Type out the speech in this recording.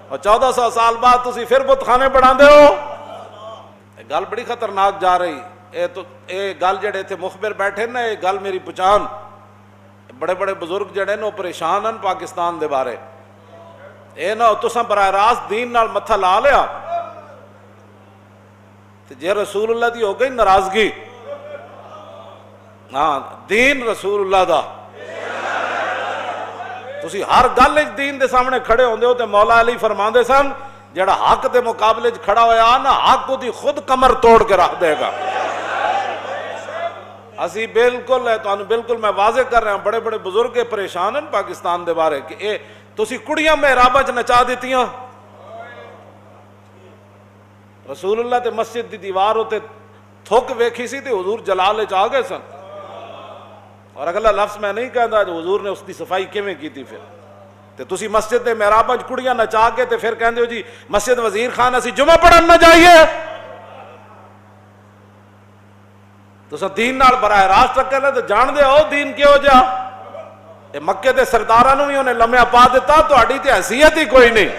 اور 1400 سال بعد تسی پھر بت خانے بنا دے ہو. گل بڑی خطرناک جا رہی. اے گل جڑے تھے مخبر بیٹھے نا, یہ گل میری پہچان. بڑے بڑے بزرگ جڑے نا پریشان ہیں پاکستان دے بارے. اے نہ تساں براہ راست دین نال متھا لا لیا تے جے رسول اللہ دی ہو گئی ناراضگی. ہاں دین رسول اللہ دا, تسی ہر گل دین دے سامنے کھڑے ہوندے ہو. تے مولا علی فرماندے سن جڑا حق دے مقابلے کھڑا ہویا نا, حق دی خود کمر توڑ کے رکھ دے گا. اسی بالکل ہے تو بالکل میں واضح کر رہا ہوں, بڑے بڑے بزرگ پریشان ہیں پاکستان دے بارے کہ اے تسی کڑیاں محراباں چ نچا دیتیاں. رسول اللہ تے مسجد دی دیوار ہوتے تھوک ویکھی سی تے حضور جلال وچ آ گئے سن. اور اگلا لفظ میں نہیں کہندا جو حضور نے اس کی صفائی کیویں کیتی. پھر تے تسی مسجد دے محراباں چ کڑیاں نچا کے تے پھر کہندے ہو جی مسجد وزیر خان اسی جمعہ پڑھن نہ جائیے. تساں دین نال براہ راست ٹکر لے تے جان دے ہو دین کیو جا. مکے دے سرداراں نوں بھی انہیں لمحہ پا دیتا, تہاڈی تے حیثیت ہی کوئی نہیں.